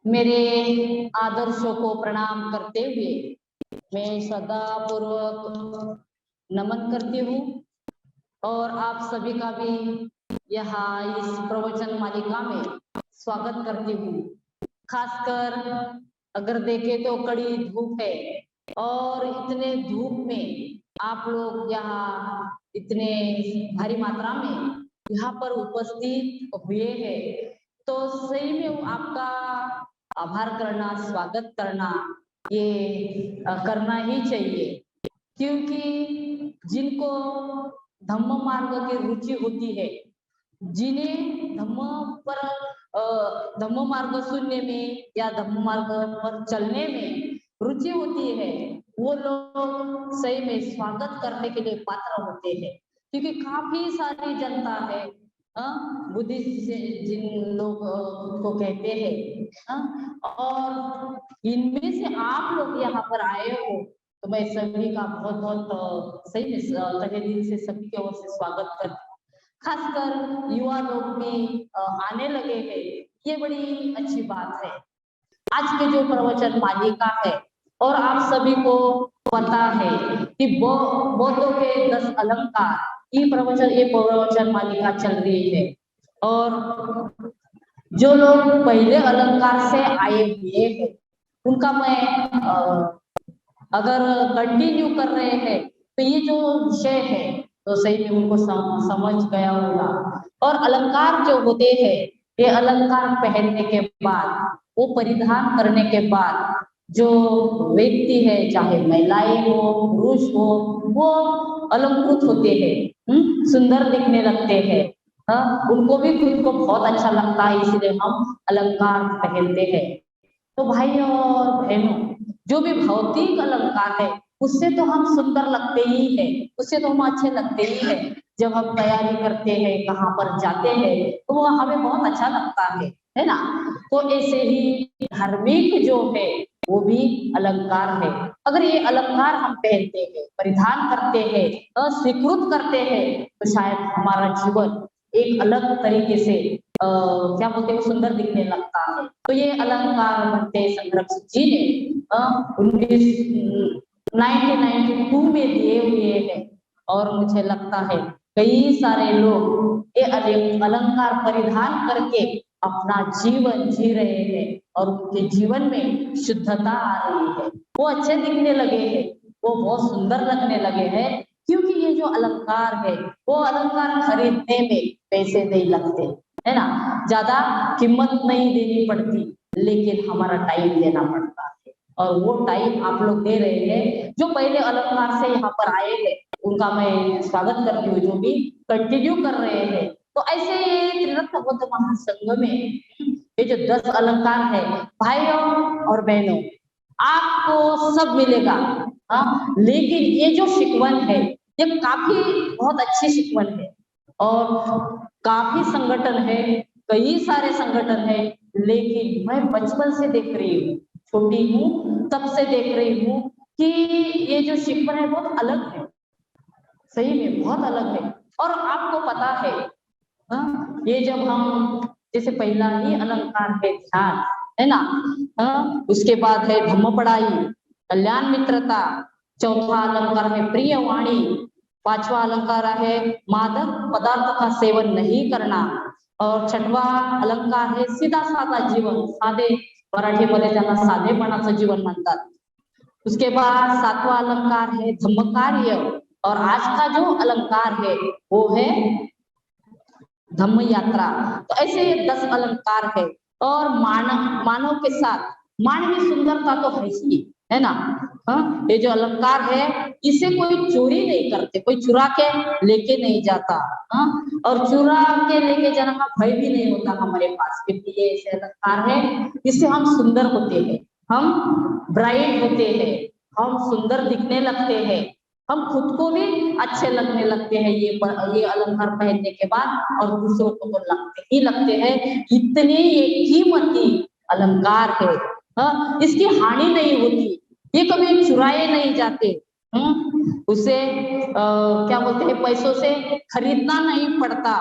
मेरे आदर्शों को प्रणाम करते हुए मैं सदा पूर्वक नमन करती हूँ और आप सभी का भी यहाँ इस प्रवचन मालिका में स्वागत करती हूँ। खासकर अगर देखें तो कड़ी धूप है और इतने धूप में आप लोग यहाँ इतने भारी मात्रा में यहाँ पर उपस्थित हुए हैं, तो सही में आपका आभार करना, स्वागत करना ये करना ही चाहिए, क्योंकि जिनको धम्म मार्ग की रुचि होती है, जिन्हें धम्म मार्ग सुनने में या धम्म मार्ग पर चलने में रुचि होती है, वो लोग सही में स्वागत करने के लिए पात्र होते हैं। क्योंकि काफी सारी जनता है, बुद्धिस्ट जिन लोग को कहते हैं, और इनमें से आप लोग यहाँ पर आए हो, तो मैं सभी का बहुत बहुत सही में तहे दिल से सभी की ओर से स्वागत करती हूँ। खासकर युवा लोग भी आने लगे हैं, ये बड़ी अच्छी बात है। आज के जो प्रवचन मालिका है, और आप सभी को पता है कि बौद्धों के 10 अलंकार ये प्रवचन मालिका चल रही है, और जो लोग पहले अलंकार से आए हुए हैं उनका मैं अगर कंटिन्यू कर रहे हैं तो ये जो विषय है तो सही में उनको समझ गया होगा। और अलंकार जो होते हैं, ये अलंकार पहनने के बाद, वो परिधान करने के बाद जो व्यक्ति है, चाहे महिलाएं हो पुरुष हो, वो अलंकृत होते हैं, सुंदर दिखने लगते हैं। उनको भी खुद को बहुत अच्छा लगता है, इसलिए हम अलंकार पहनते हैं। तो भाई और बहनों, जो भी भौतिक अलंकार है उससे तो हम सुंदर लगते ही है, उससे तो हम अच्छे लगते ही है। जब हम तैयारी करते हैं, कहाँ पर जाते हैं, तो वो हमें बहुत अच्छा लगता है ना। तो ऐसे ही धार्मिक जो है वो भी अलंकार है। अगर ये अलंकार हम पहनते हैं, परिधान करते हैं, स्वीकृत करते हैं, तो शायद हमारा जीवन एक अलग तरीके से क्या बोलते हैं, सुंदर दिखने लगता है। तो ये अलंकार भट्टे संरक्षक जी ने 1992 में दिए हुए हैं, और मुझे लगता है कई सारे लोग ये अलंकार परिधान करके अपना जीवन जी रहे हैं, और उनके जीवन में शुद्धता आ रही है, वो अच्छे दिखने लगे हैं, वो बहुत सुंदर लगने लगे हैं। क्योंकि ये जो अलंकार है, वो अलंकार खरीदने में पैसे नहीं लगते, है ना, ज्यादा कीमत नहीं देनी पड़ती, लेकिन हमारा टाइम देना पड़ता है, और वो टाइम आप लोग दे रहे हैं। जो पहले अलंकार से यहाँ पर आए हैं उनका मैं स्वागत करती हूँ, जो भी कंटिन्यू कर रहे हैं। तो ऐसे ये त्रिरत्न बौद्ध महासंघ में ये जो 10 अलंकार है, भाइयों और बहनों, आपको सब मिलेगा, लेकिन ये जो शिकवन है ये काफी बहुत अच्छी शिकवन है, और काफी संगठन है, कई सारे संगठन है, लेकिन मैं बचपन से देख रही हूँ, छोटी हूँ तब से देख रही हूँ कि ये जो शिकवन है बहुत अलग है, सही में बहुत अलग है। और आपको पता है, ये जब हम जैसे पहला ही अलंकार है ध्यान, है ना, उसके बाद है धम्म पढ़ाई, कल्याण मित्रता, चौथा अलंकार है प्रिय वाणी, पांचवा अलंकार है मादक पदार्थ का सेवन नहीं करना, और छठवा अलंकार है सीधा साधा जीवन, साधे, मराठीमध्ये त्याला साधेपणाचं जीवन म्हणतात। उसके बाद सातवां अलंकार है धम्म कार्य, और आज का जो अलंकार है वो है धम्म यात्रा। तो ऐसे 10 अलंकार है, और मानव के साथ मानवीय सुंदरता तो है ही, है ना। ये जो अलंकार है इसे कोई चोरी नहीं करते, कोई चुरा के लेके नहीं जाता, और चुरा के लेके जाने का भय भी नहीं होता हमारे पास, क्योंकि ये ऐसे अलंकार है इससे हम सुंदर होते हैं, हम ब्राइट होते हैं, हम सुंदर दिखने लगते हैं, हम खुद को भी अच्छे लगने लगते हैं ये अलंकार पहनने के बाद, और दूसरों को तो लगते हैं। इतने ये कीमती अलंकार है, इसकी हानि नहीं होती, ये कभी चुराए नहीं जाते, उसे क्या बोलते हैं, पैसों से खरीदना नहीं पड़ता,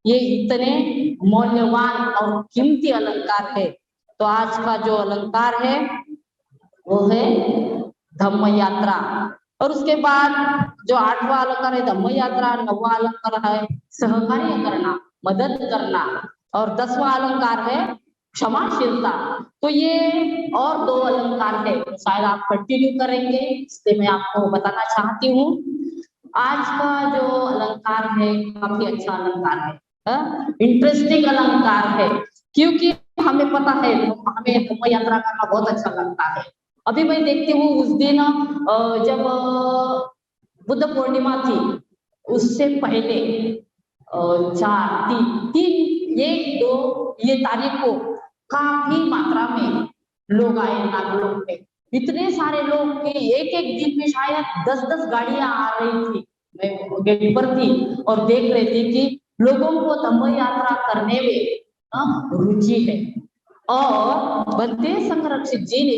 ये इतने मूल्यवान और कीमती अलंकार है। तो आज का जो अलंकार है वो है धम्म यात्रा। और उसके बाद जो 8वां अलंकार है धम्म यात्रा, 9वां अलंकार है सहकार्य करना, मदद करना, और 10वां अलंकार है क्षमाशीलता। तो ये और 2 अलंकार है, तो शायद आप कंटिन्यू करेंगे, इसलिए मैं आपको बताना चाहती हूँ। आज का जो अलंकार है काफी अच्छा अलंकार है, इंटरेस्टिंग अलंकार है, क्योंकि हमें पता है हमें धम्म यात्रा करना बहुत अच्छा लगता है। अभी मैं देखती हूँ उस दिन जब बुद्ध पूर्णिमा थी, उससे पहले 1 ये तारीख को काफी मात्रा में लोग आए नागलोक में। इतने सारे लोग कि एक दिन में शायद 10-10 गाड़ियां आ रही थी। मैं गेट पर थी और देख रही थी कि लोगों को धम्म यात्रा करने में रुचि है। और बंदे संरक्षित जी ने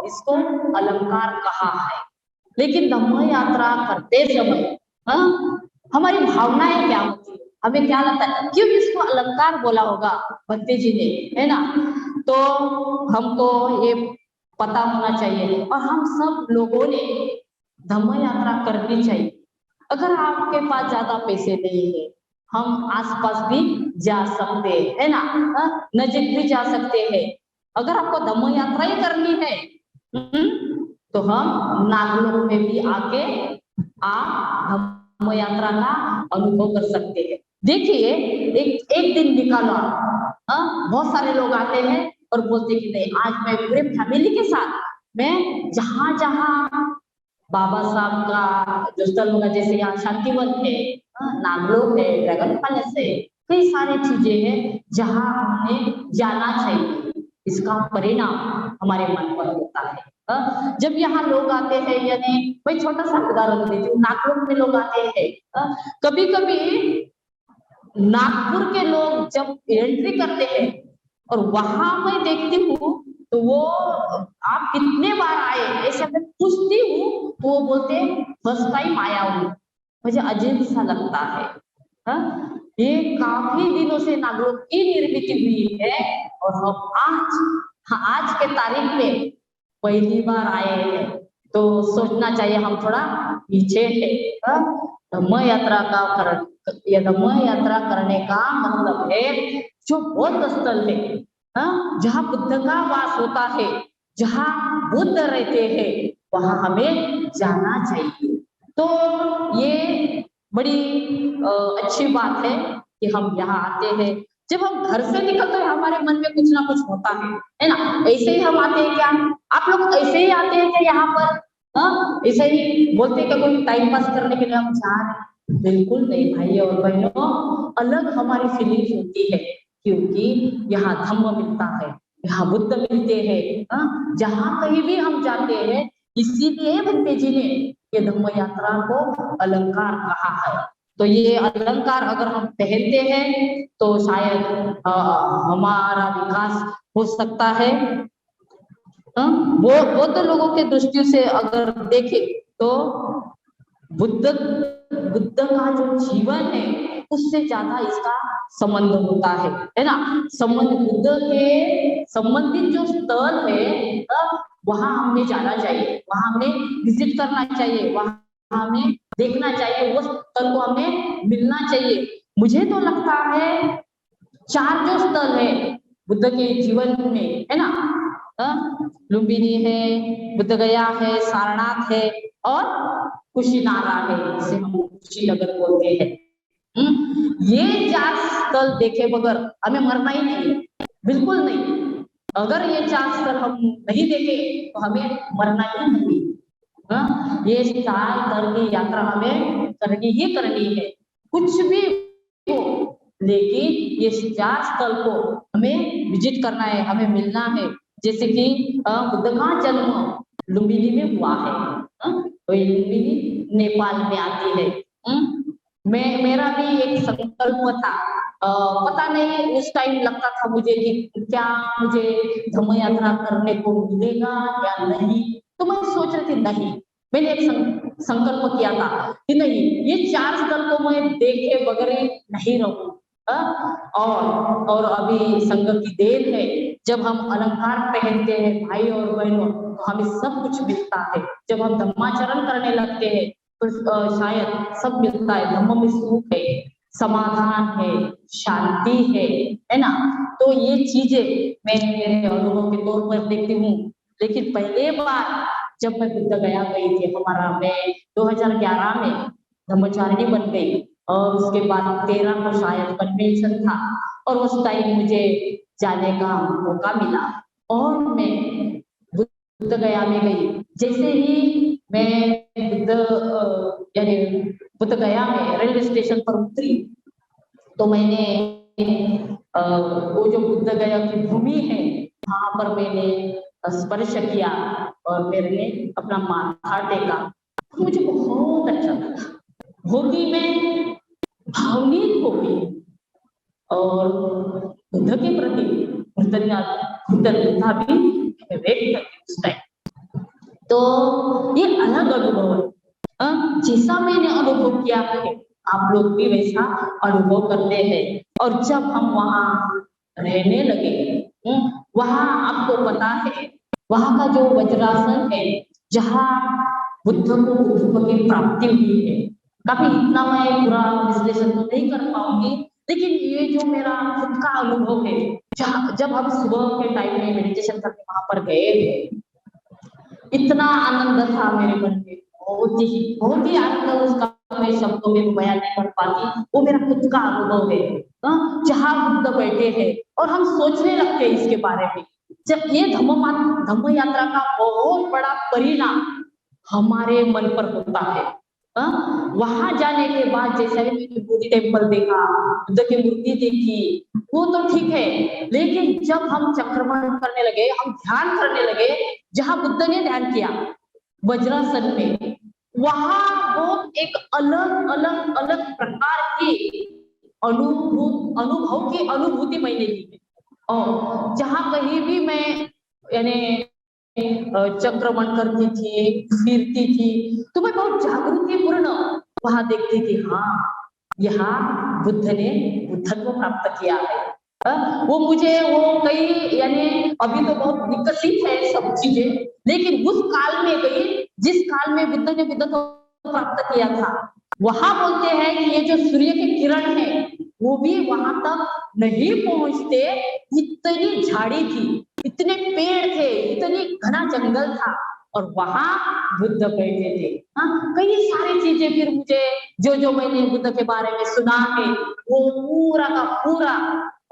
इसको अलंकार कहा है। लेकिन धम्म यात्रा करते समय हमारी भावनाएं क्या होती है, हमें क्या लगता है क्यों इसको अलंकार बोला होगा भक्ति जी ने, है ना? तो हमको ये पता होना चाहिए और हम सब लोगों ने धम्म यात्रा करनी चाहिए। अगर आपके पास ज्यादा पैसे नहीं है, हम आसपास भी जा सकते हैं, है ना? नजीक भी जा सकते हैं। अगर आपको धम्म यात्रा ही करनी है तो हम नागलोक में भी आके आप धम्म यात्रा का अनुभव कर सकते हैं। देखिए एक दिन निकालो, बहुत सारे लोग आते हैं और बोलते कि नहीं आज मैं पूरे फैमिली के साथ मैं जहां जहां बाबा साहब का जो स्थल होगा, जैसे यहाँ शांतिवन है, नागलोक है, ड्रैगन पैलेस है, कई सारी चीजें हैं जहां हमें जाना चाहिए। इसका परिणाम हमारे मन पर होता है। जब यहाँ लोग आते हैं, यानी मैं छोटा सा उदाहरण देती हूँ, नागलोक में लोग आते हैं, कभी कभी नागपुर के लोग जब एंट्री करते हैं और वहां मैं देखती हूँ तो वो आप कितने बार आए ऐसे मैं पूछती हूँ तो वो बोलते फर्स्ट टाइम आया हूँ। मुझे अजीब सा लगता है। ये काफी दिनों से नागलोक की निर्मित हुई है और हम आज के तारीख में पहली बार आए हैं, तो सोचना चाहिए हम थोड़ा पीछे है। धम्म यात्रा धम्म यात्रा करने का मतलब है जो बौद्ध स्थल है, जहाँ बुद्ध का वास होता है, जहाँ बुद्ध रहते हैं, वहां हमें जाना चाहिए। तो ये बड़ी अच्छी बात है कि हम यहाँ आते हैं। जब हम घर से निकलते हैं हमारे मन में कुछ ना कुछ होता है ना? ऐसे ही हम आते हैं क्या? आप लोग ऐसे ही आते हैं क्या यहाँ पर? ऐसे ही बोलते हैं कि कोई टाइम पास करने के लिए हम जा रहे हैं? बिल्कुल नहीं भाई और बहनों, अलग हमारी फीलिंग्स होती है, क्योंकि यहाँ धम्म मिलता है, यहाँ बुद्ध मिलते हैं, जहाँ कहीं भी हम जाते हैं। इसीलिए भक्ति जी ने ये धम्म यात्रा को अलंकार कहा है। तो ये अलंकार अगर हम पहनते हैं तो शायद हमारा विकास हो सकता है। वो तो लोगों के दृष्टि से अगर देखें तो बुद्ध का जो जीवन है उससे ज्यादा इसका संबंध होता है ना? संबंध बुद्ध के संबंधित जो स्थल है वहां हमें जाना चाहिए, वहां हमें विजिट करना चाहिए, वहां हमें देखना चाहिए, वो स्थल को हमें मिलना चाहिए। मुझे तो लगता है 4 जो स्थल है बुद्ध के जीवन में, है ना? लुम्बिनी है, बुद्ध गया है, सारनाथ है और कुशीनारा है, जिसे हम कुशीनगर बोलते हैं। ये 4 स्थल देखे बगैर हमें मरना ही नहीं है, बिल्कुल नहीं। अगर ये 4 स्थल हम नहीं देखे तो हमें मरना ही नहीं। ये 4 स्थल की यात्रा हमें करनी ही करनी है, कुछ भी हो, लेकिन ये 4 स्थल को हमें विजिट करना है, हमें मिलना है। जैसे कि बुद्ध का जन्म लुम्बिनी में हुआ है, तो लुम्बिनी नेपाल में आती है। मेरा भी एक संकल्प था, पता नहीं उस टाइम लगता था मुझे कि क्या मुझे धम्म यात्रा करने को मिलेगा या नहीं। तो मैं सोच रही थी नहीं, मैंने एक संकल्प किया था कि नहीं, ये 4 स्थल को मैं देखे बगैर नहीं रहूं। और अभी संघ की देन है जब हम अलंकार पहनते हैं भाई और बहनों, तो हमें सब कुछ मिलता है। जब हम धम्माचरण करने लगते हैं तो शायद सब मिलता है। धम्म में सुख है, समाधान है, शांति है ना। तो ये चीजें मैं मेरे अनुभव के तौर पर देखती हूँ। लेकिन पहले बार जब मैं बुद्ध गया गई थी, मैं 2011 में धम्मचारिणी बन गई, और उसके बाद 13 को शायद कन्वेंशन था, और उस टाइम मुझे जाने का मौका मिला और मैं बुद्ध गया में गई। जैसे ही मैं यानी बुद्ध गया में रेलवे स्टेशन पर उतरी, तो मैंने वो जो बुद्ध गया की भूमि है वहां पर मैंने स्पर्श किया और मैंने अपना माथा टेका। मुझे बहुत अच्छा लगा, होगी मैं भावनिक हो गई और बुद्ध के प्रति कृतज्ञता भी व्यक्त करती उस टाइम। तो ये अलग अनुभव है। जैसा मैंने अनुभव किया है, आप लोग भी वैसा अनुभव करते हैं। और जब हम वहां रहने लगे, वहां आपको पता है वहां का जो वज्रासन है, जहाँ बुद्ध को बुद्ध की प्राप्ति हुई है। काफी इतना मैं पूरा विश्लेषण तो नहीं कर पाऊंगी, लेकिन ये जो मेरा खुद का अनुभव है, जब हम सुबह के टाइम में मेडिटेशन करके वहां पर गए थे, इतना आनंद था मेरे मन में, बहुत ही आनंद, उसका मैं शब्दों में बयान नहीं कर पाती। वो मेरा खुद का अनुभव है। जहाँ बुद्ध बैठे हैं और हम सोचने लगते हैं इसके बारे में। जब ये धम्म यात्रा का बहुत बड़ा परिणाम हमारे मन पर होता है। वहां जाने के बाद जैसे मैंने बुद्ध टेम्पल देखा, बुद्ध की मूर्ति देखी, वो तो ठीक है, लेकिन जब हम चक्रमण करने लगे, हम ध्यान करने लगे, जहां बुद्ध ने ध्यान किया वज्रासन में, वहां वो एक अलग अलग अलग प्रकार की अनुभव की अनुभूति मैंने ली है। और जहां कहीं भी मैं यानी चक्रमण करती थी, फिरती थी, तो मैं बहुत जागृतिपूर्ण वहां देखती थी। हाँ, यहाँ बुद्ध ने बुद्धत्व प्राप्त किया है। वो मुझे वो कई यानी अभी तो बहुत विकसित है सब चीजें, लेकिन उस काल में गई जिस काल में बुद्ध ने बुद्धत्व प्राप्त किया था। वहां बोलते हैं कि ये जो सूर्य की किरण है वो भी वहां तक नहीं पहुंचते, इतनी झाड़ी थी, इतने पेड़ थे, इतनी घना जंगल था, और वहां बुद्ध बैठे थे। कई सारी चीजें फिर मुझे जो मैंने बुद्ध के बारे में सुना है, वो पूरा का पूरा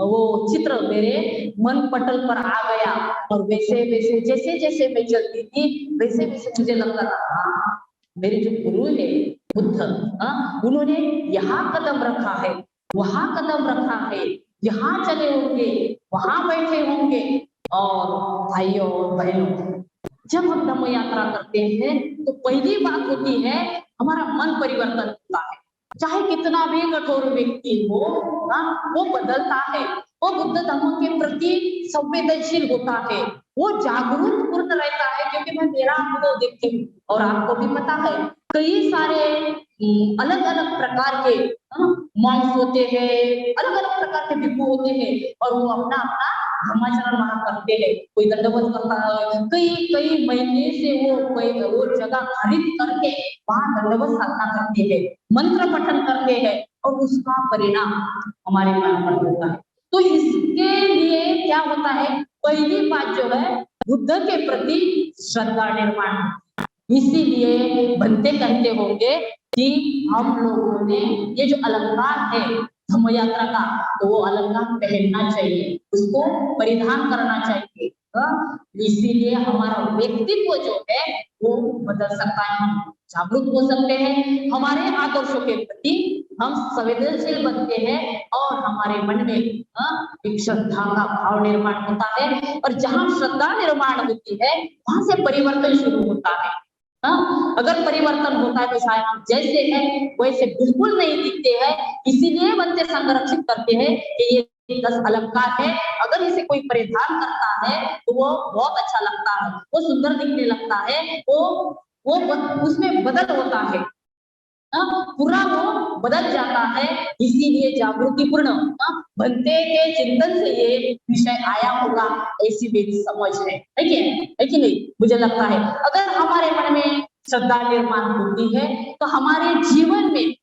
वो चित्र मेरे मन पटल पर आ गया। और वैसे वैसे जैसे जैसे मैं चलती थी, वैसे वैसे मुझे लगता था हाँ, मेरे जो गुरु है बुद्ध, उन्होंने यहाँ कदम रखा है, वहां कदम रखा है, यहाँ चले होंगे, वहां बैठे होंगे। और भाइयों और बहनों, जब हम धम्म यात्रा करते हैं तो पहली बात होती है हमारा मन परिवर्तन होता है। चाहे कितना भी कठोर व्यक्ति हो, वो बदलता है, वो बुद्ध धम्म के प्रति संवेदनशील होता है, वो जागरूक पूर्ण रहता है। क्योंकि मैं मेरा अनुभव देखती हूँ और आपको भी पता है, कई सारे अलग अलग प्रकार के मॉन्क्स होते हैं, अलग अलग प्रकार के भिक्षु होते हैं, और वो अपना अपना धर्माचरण वहां करते हैं। कोई दंडवत करता है, कई कई महीने से वो जगह खरीद करके वहां दंडवत साधना करते हैं, मंत्र पठन करते हैं, और उसका परिणाम हमारे मन पर होता है। तो इसके लिए क्या होता है, पहली बात जो है बुद्ध के प्रति श्रद्धा निर्माण। इसीलिए बनते कहते होंगे कि हम लोगों ने ये जो अलंकार है धम्म यात्रा का, तो वो अलंकार पहनना चाहिए, उसको परिधान करना चाहिए। इसीलिए हमारा व्यक्तित्व जो है वो बदल सकता है, हम जागरूक हो सकते हैं, हमारे आदर्शों के प्रति हम संवेदनशील बनते हैं, और हमारे मन में एक श्रद्धा का भाव निर्माण होता है। और जहां श्रद्धा निर्माण होती है वहां से परिवर्तन शुरू होता है। अगर परिवर्तन होता है तो शायद हम जैसे हैं वैसे बिल्कुल नहीं दिखते हैं। इसीलिए बनते संरक्षित करते हैं कि ये 10 अलंकार है, अगर इसे कोई परिधान करता है तो वो बहुत अच्छा लगता है, वो सुंदर दिखने लगता है, वो उसमें बदल होता है। पूरा वो बदल जाता है। इसीलिए जागृतिपूर्ण बनते के चिंतन से ये विषय आया होगा, ऐसी मेरी समझ है कि है कि नहीं? मुझे लगता है अगर हमारे मन में श्रद्धा निर्माण होती है तो हमारे जीवन में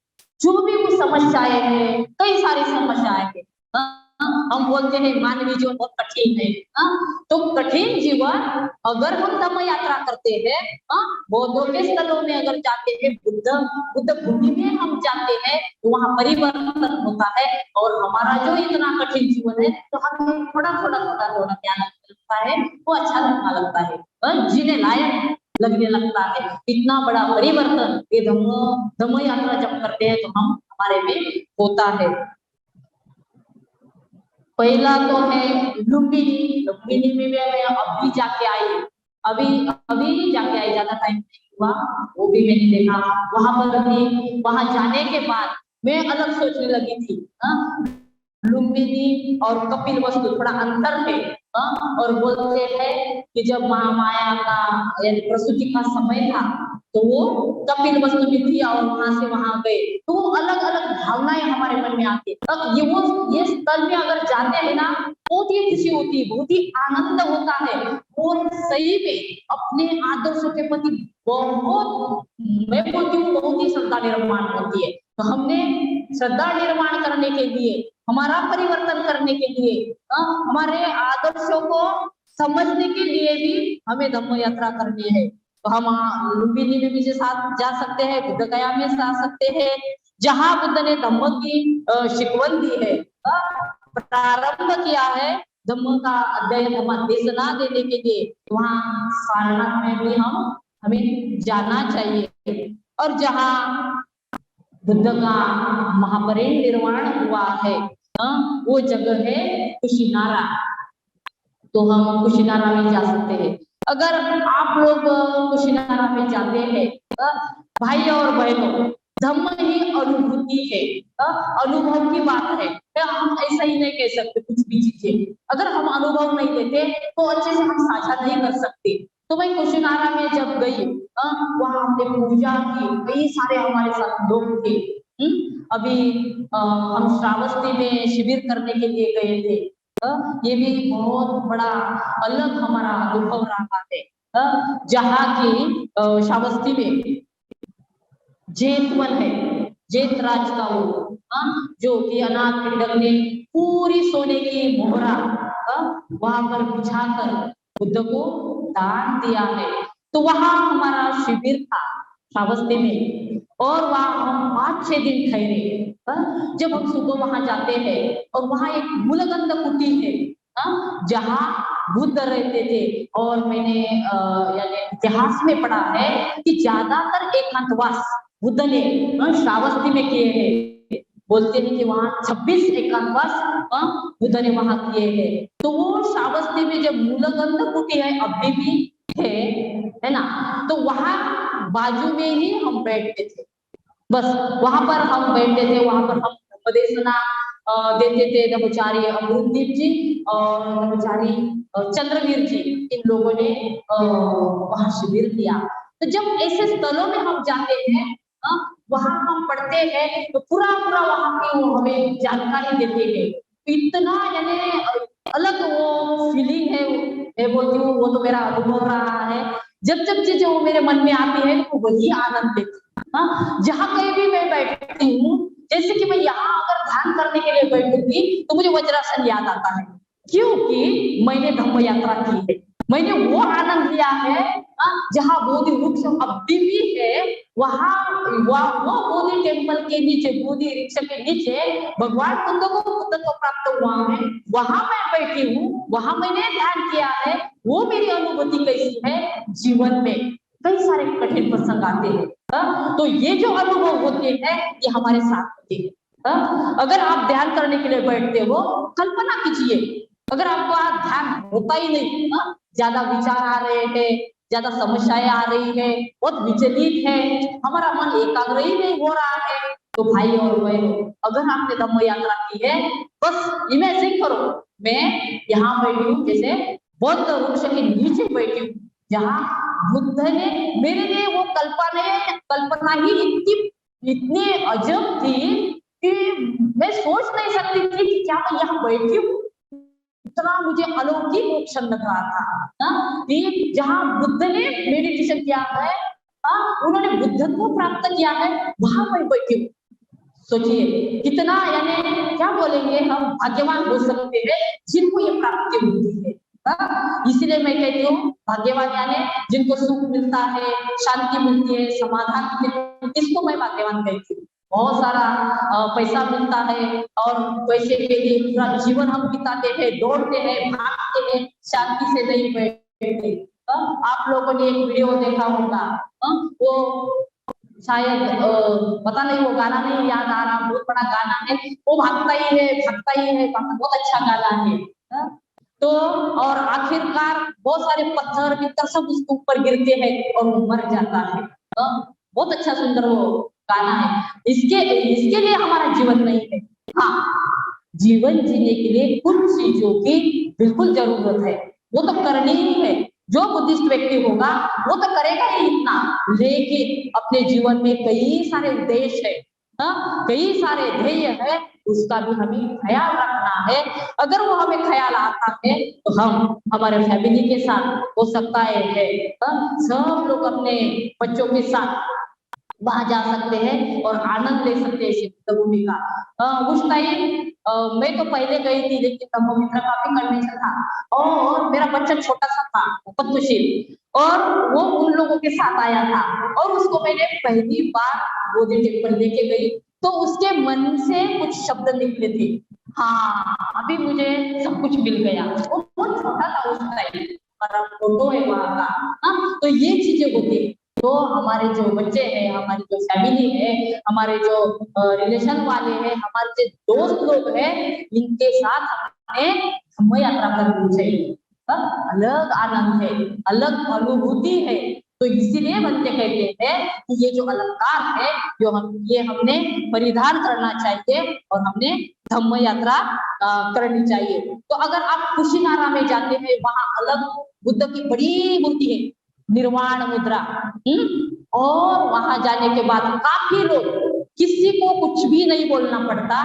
जो भी वो समस्याएं हैं, कई सारी समस्याएं हैं, हम बोलते हैं मानवीय जीवन बहुत कठिन है, तो कठिन जीवन अगर हम धम्म यात्रा करते हैं, बौद्धों के स्थलों में अगर जाते हैं, बुद्ध भूमि में हम जाते हैं, तो वहां परिवर्तन होता है और हमारा जो इतना कठिन जीवन है तो हमें थोड़ा थोड़ा क्या लगता है, वो अच्छा लगता है, जीने लायक लगने लगता है। इतना बड़ा परिवर्तन ये धम्म यात्रा जब करते हैं तो हम हमारे में होता है। पहला तो है लुम्बिनी। लुम्बिनी में मैं अभी जाके आई, अभी जाके आई, ज्यादा टाइम नहीं हुआ, वो भी मैंने देखा। वहां पर भी, वहां जाने के बाद मैं अलग सोचने लगी थी, लुम्बिनी और कपिल वस्तु थोड़ा अंतर है, और बोलते हैं कि जब महामाया का यानी प्रसूति का समय था तो वो कपिल वस्तु में थी और वहां से वहां गए, तो वो अलग अलग भावनाएं हमारे मन में आती है। अब ये स्थल में अगर जाते हैं ना, बहुत ही खुशी होती है, बहुत ही आनंद होता है, और सही में अपने आदर्शों के प्रति बहुत, मैं बोलती हूँ बहुत ही श्रद्धा निर्माण होती है। तो हमने श्रद्धा निर्माण करने के लिए, हमारा परिवर्तन करने के लिए, हमारे आदर्शों को समझने के लिए भी हमें धम्म यात्रा करनी है। तो हम लुम्बिनी में भी साथ जा सकते हैं, बुद्ध गया में जा सकते हैं, जहां बुद्ध ने धम्म की शिकवन दी है, प्रारंभ किया है धम्म का अध्ययन, देशना देने के लिए। वहां सारनाथ में भी हमें जाना चाहिए। और जहां बुद्ध का महापरिनिर्वाण हुआ है, वो जगह है कुशिनारा, तो हम कुशिनारा में जा सकते हैं। अगर आप लोग कुशिनारा में जाते हैं, भाई और बहनों, धम्म ही अनुभूति है, अनुभव की बात है, हम ऐसा ही नहीं कह सकते कुछ भी चीजें, अगर हम अनुभव नहीं लेते तो अच्छे से हम साझा नहीं कर सकते। तो मैं कुशिनारा में जब गई, वहां हमने पूजा की, कई सारे हमारे साथ लोग थे। अभी हम श्रावस्ती में शिविर करने के लिए गए थे, ये भी बहुत बड़ा अलग हमारा अनुभव रहा है, जहाँ की श्रावस्ती में जेतवन है, जेत राज का वो, जो कि अनाथ पिंडक ने पूरी सोने की मोहरा वहां पर बिछाकर बुद्ध को दान दिया है। तो वहां हमारा शिविर था श्रावस्ती में, और वहां हम 5-6 दिन ठहरे। जब हम सुबह वहां जाते हैं और वहां एक मूलगंध कुटी है, जहां बुद्ध रहते थे, और मैंने यानी इतिहास में पढ़ा है कि ज्यादातर एकांतवास बुद्ध ने श्रावस्ती में किए हैं। बोलते हैं कि वहां 26 एकांतवास बुद्ध ने वहां किए हैं। तो वो श्रावस्ती में जब मूलगंध कुटी है, अभी भी है ना, तो वहां बाजू में ही हम बैठते थे, बस वहां पर हम बैठते थे, वहां पर हम उपदेशना देते थे। ब्रह्मचारी अमृतदीप जी और ब्रह्मचारी चंद्रवीर जी, इन लोगों ने वहां शिविर दिया। तो जब ऐसे स्थलों में हम जाते हैं, वहां हम पढ़ते हैं, तो पूरा वहां की वो हमें जानकारी देते हैं। इतना यानी अलग वो फीलिंग है, मैं बोलती हूँ वो तो मेरा अनुभव रहा है। जब चीजें वो मेरे मन में आती है तो वही आनंद देती है। जहाँ कहीं भी मैं बैठती हूँ, जैसे कि मैं यहाँ अगर ध्यान करने के लिए बैठूंगी तो मुझे वज्रासन याद आता है, क्योंकि मैंने धम्म यात्रा की है, मैंने वो आनंद लिया है। जहाँ बोधि वृक्ष अभी भी है, वहां वो बोधि टेम्पल के नीचे, बोधि वृक्ष के नीचे भगवान बुद्ध को बुद्धत्व प्राप्त हुआ है, वहां मैं बैठी हूँ, वहां मैंने ध्यान किया है। वो मेरी अनुभूति कैसी है, जीवन में कई सारे कठिन प्रसंग आते हैं, तो ये जो अनुभव होते हैं ये हमारे साथ होते हैं। अगर आप ध्यान करने के लिए बैठते हो, कल्पना कीजिए, अगर आपको ध्यान होता ही नहीं, ज्यादा विचार आ रहे हैं, ज्यादा समस्याएं आ रही है, बहुत विचलित है, हमारा मन एकाग्र ही नहीं हो रहा है, तो भाई और बहनों, अगर आपने धम्म यात्रा की है, बस इमेजिन करो मैं यहाँ बैठी हूँ, जैसे बौद्ध वृक्ष के नीचे बैठी हूँ, जहाँ बुद्ध ने मेरे लिए वो कल्पना ही इतनी इतनी अजब थी कि मैं सोच नहीं सकती थी कि क्या मैं यहाँ बैठी हूँ। इतना मुझे अलौकिक ऑप्शन लग रहा था कि जहाँ बुद्ध ने मेडिटेशन किया है, उन्होंने बुद्धत्व प्राप्त किया है, वहां मैं बैठी हूँ। सोचिए कितना, यानी क्या बोलेंगे, हम भाग्यवान हो सकते हैं जिनको ये प्राप्ति होती है। इसीलिए मैं कहती हूँ भाग्यवान यानी जिनको सुख मिलता है, शांति मिलती है, समाधान मिलता है, इसको मैं भाग्यवान कहती हूँ। बहुत सारा पैसा मिलता है और पैसे के लिए पूरा जीवन हम बिताते हैं, दौड़ते हैं, भागते हैं, शांति से नहीं बैठते। आप लोगों ने एक वीडियो देखा होगा, वो शायद पता नहीं, वो गाना नहीं याद आ रहा, बहुत बड़ा गाना है, वो भागता ही है, भागता ही है, बहुत अच्छा गाना है। तो और आखिरकार बहुत सारे पत्थर पत्थर सब उसके ऊपर गिरते हैं और वो मर जाता है। बहुत अच्छा सुंदर वो गाना है। इसके इसके लिए हमारा जीवन नहीं है। हाँ, जीवन जीने के लिए कुछ चीजों की बिल्कुल जरूरत है, वो तो करनी ही है। जो बुद्धिस्ट व्यक्ति होगा वो तो करेगा ही इतना, लेकिन अपने जीवन में कई सारे उद्देश्य है, कई सारे ध्येय है, उसका भी हमें ख्याल रखना है। अगर वो हमें ख्याल आता है तो हम हमारे फैमिली के साथ हो सकता है सब लोग अपने बच्चों के साथ वहां जा सकते हैं और आनंद ले सकते हैं इस भूमि का। उस टाइम मैं तो पहले गई थी, लेकिन तपोमित्र काफी कंडीशन था और मेरा बच्चा छोटा सा था पद्मशील, और वो उन लोगों के साथ आया था और उसको मैंने पहली बार गोदी टेम्पल लेके गई तो उसके मन से कुछ शब्द निकले थे। हाँ, अभी मुझे सब कुछ मिल गया। वो बहुत छोटा था उस टाइम, हमारा फोटो है वहां का। तो ये चीजें होती है। तो हमारे जो बच्चे हैं, हमारी जो फैमिली है, हमारे जो रिलेशन वाले हैं, हमारे जो दोस्त लोग हैं, इनके साथ हमें धम्म यात्रा करनी चाहिए। अलग आनंद है, अलग अनुभूति है। तो इसीलिए बनते कहते हैं कि ये जो अलंकार है जो ये हमने परिधान करना चाहिए और हमने धम्म यात्रा करनी चाहिए। तो अगर आप कुशीनारा में जाते हैं, वहां अलग बुद्ध की बड़ी मूर्ति है, निर्वाण मुद्रा। और वहां जाने के बाद काफी लोग, किसी को कुछ भी नहीं बोलना पड़ता,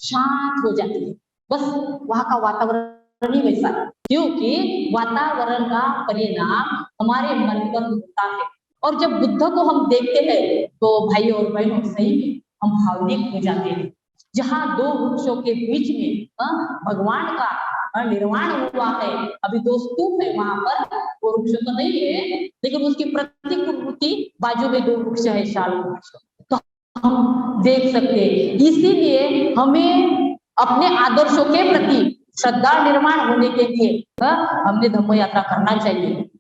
शांत हो जाती है। बस वहां का वातावरण ही वैसा है, क्योंकि वातावरण का परिणाम हमारे मन पर होता है। और जब बुद्ध को हम देखते हैं तो भाई और बहनों, सही में हम भावनिक हो जाते हैं। जहाँ दो वृक्षों के बीच में भगवान का निर्वाण हुआ है, अभी दो स्तूप है वहां पर, वो वृक्ष तो नहीं है लेकिन उसकी प्रतिकृति बाजू में दो वृक्ष है, शाल वृक्ष, तो हम देख सकते हैं। इसीलिए हमें अपने आदर्शों के प्रति श्रद्धा निर्माण होने के लिए हमने धम्म यात्रा करना चाहिए।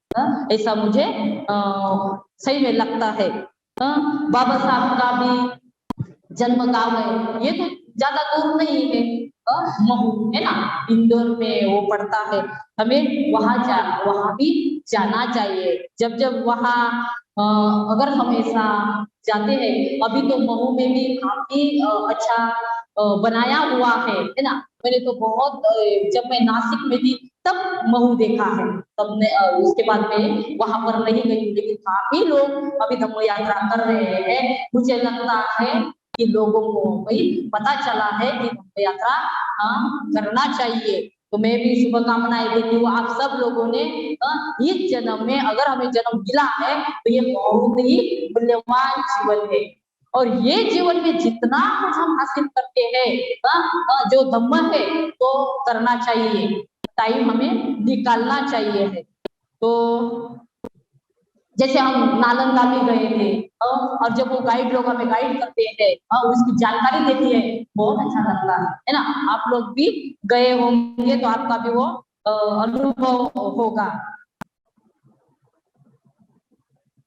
ऐसा मुझे सही में लगता है। बाबा साहब का भी जन्म गांव है, ये तो ज्यादा दूर नहीं है, महू है ना, इंदौर में वो पड़ता है। हमें वहां भी जाना चाहिए। जब जब वहाँ अगर हम ऐसा जाते हैं, अभी तो महू में भी काफी अच्छा बनाया हुआ है ना। मैंने तो बहुत जब मैं नासिक में थी तब महू देखा है, तब ने उसके बाद में वहां पर नहीं गई, लेकिन काफी लोग अभी धम्म यात्रा कर रहे हैं। मुझे लगता है कि लोगों को भाई पता चला है कि धम्म यात्रा करना चाहिए। तो मैं भी शुभकामनाएं देती हूँ आप सब लोगों ने। इस जन्म में अगर हमें जन्म मिला है तो ये बहुत ही मूल्यवान जीवन है, और ये जीवन में जितना कुछ हम हासिल करते हैं जो धम्म है तो करना चाहिए, टाइम हमें निकालना चाहिए है। तो जैसे हम नालंदा भी गए थे और जब वो गाइड लोग हमें गाइड करते हैं और उसकी जानकारी देती है, बहुत अच्छा लगता है ना। आप लोग भी गए होंगे तो आपका भी वो अनुभव होगा।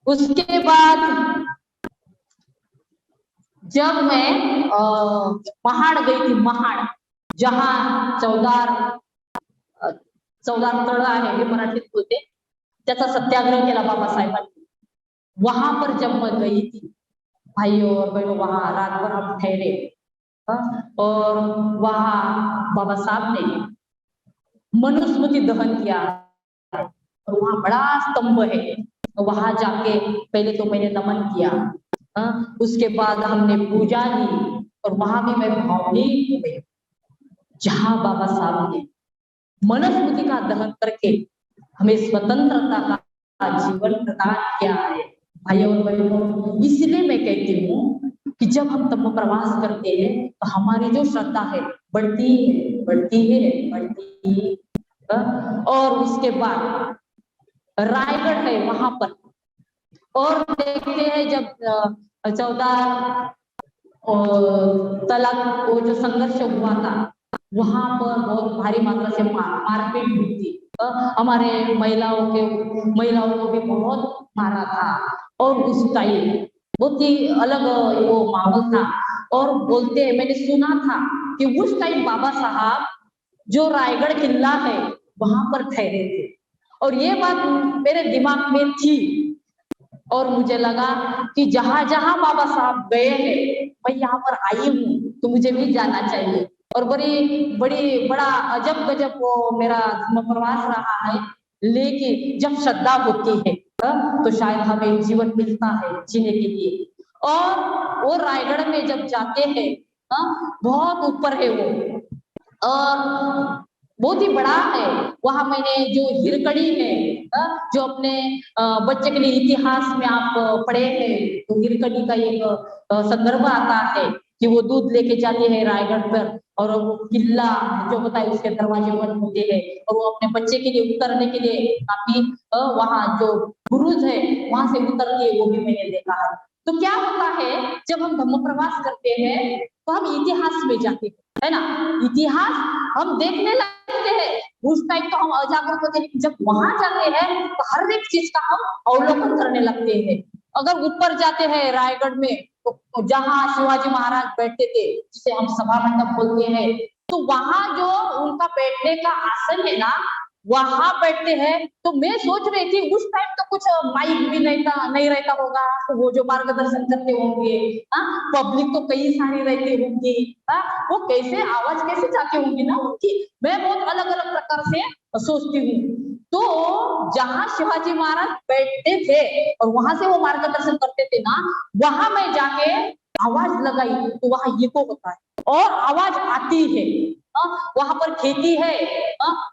उसके बाद जब मैं पहाड़ गई थी, महाड़, जहाँ चौदार तळा आहे हे मराठीत बोलते, त्याचा सत्याग्रह केला बाबासाहेबांनी। वहां पर जब मैं गई थी, भाइयों और बहनों, वहां रात भर हम ठहरे और वहां बाबा साहब ने मनुस्मृति दहन किया और वहां बड़ा स्तंभ है, तो वहां जाके पहले तो मैंने नमन किया। उसके बाद हमने पूजा ली और वहां भी मैं भावनीक हो गई, जहां बाबा साहब ने मनुस्मृति का दहन करके हमें स्वतंत्रता का जीवन प्रदान किया है। भाई और बहनों, इसलिए मैं कहती हूँ कि जब हम तप प्रवास करते हैं तो हमारी जो श्रद्धा है बढ़ती है, बढ़ती है, बढ़ती है। और उसके बाद रायगढ़ है वहां पर, और देखते हैं जब 14 तलाक वो जो संघर्ष हुआ था, वहां पर बहुत भारी मात्रा से मारपीट हुई थी। हमारे महिलाओं को भी बहुत मारा था, और उस टाइम बहुत ही अलग वो माहौल था। और बोलते हैं, मैंने सुना था कि उस टाइम बाबा साहब जो रायगढ़ किला है वहां पर ठहरे थे, और ये बात मेरे दिमाग में थी। और मुझे लगा कि जहां जहां बाबा साहब गए हैं मैं यहाँ पर आई हूँ, तो मुझे भी जाना चाहिए। और बड़ा अजब गजब वो मेरा प्रवास रहा है। लेकिन जब श्रद्धा होती है तो शायद हमें जीवन मिलता है जीने के लिए। और वो रायगढ़ में जब जाते हैं, बहुत ऊपर है वो, और बहुत ही बड़ा है। वहां मैंने जो हिरकड़ी है, जो अपने बच्चे के लिए इतिहास में आप पढ़े हैं, तो हिरकड़ी का एक संदर्भ आता है कि वो दूध लेके जाती है रायगढ़ पर, और वो किला जो होता है उसके दरवाजे बंद होते हैं, और वो अपने बच्चे के लिए उतरने के लिए काफी वहां जो बुरुज है वहां से उतरती है, वो भी मैंने देखा है। तो क्या होता है, जब हम धम्म प्रवास करते हैं तो हम इतिहास में जाते हैं, है ना। इतिहास हम देखने लगते हैं, उस टाइम तो हम अजागरूक होते हैं, जब वहां जाते हैं तो हर एक चीज का हम अवलोकन करने लगते हैं। अगर ऊपर जाते हैं रायगढ़ में, तो जहां शिवाजी महाराज बैठते थे, जिसे हम सभा मंडप बोलते हैं, तो वहां जो उनका बैठने का आसन है ना, वहां बैठते हैं। तो मैं सोच रही थी उस टाइम तो कुछ माइक भी नहीं रहता होगा, तो वो जो मार्गदर्शन करते होंगे, पब्लिक तो कई सारी रहती होंगी, वो कैसे आवाज कैसे जाती होंगी ना उनकी, मैं बहुत अलग अलग प्रकार से सोचती हूँ। तो जहां शिवाजी महाराज बैठते थे और वहां से वो मार्गदर्शन करते थे ना, वहां मैं जाके आवाज लगाई तो वहां ये को होता है और आवाज आती है। वहां पर खेती है,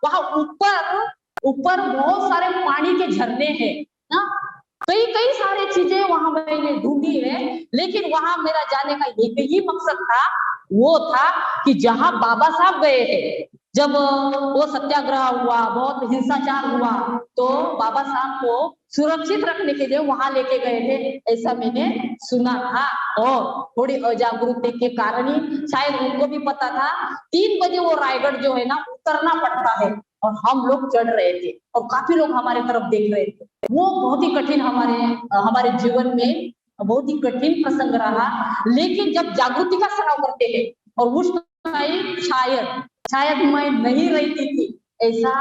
वहां ऊपर ऊपर बहुत सारे पानी के झरने हैं, कई कई सारी चीजें वहां मैंने ढूंढी है। लेकिन वहां मेरा जाने का एक ही मकसद था, वो था कि जहां बाबा साहब गए थे, जब वो सत्याग्रह हुआ, बहुत हिंसाचार हुआ, तो बाबा साहब को सुरक्षित रखने के लिए वहां लेके गए थे, ऐसा मैंने सुना था। और थोड़ी अजागरूकता के कारण ही शायद उनको भी पता था 3 बजे वो रायगढ़ जो है ना उतरना पड़ता है, और हम लोग चढ़ रहे थे और काफी लोग हमारे तरफ देख रहे थे। वो बहुत ही कठिन हमारे जीवन में बहुत ही कठिन प्रसंग रहा। लेकिन जब जागृति का सराव करते हैं, और उस टाइम शायद मैं नहीं रहती थी, ऐसा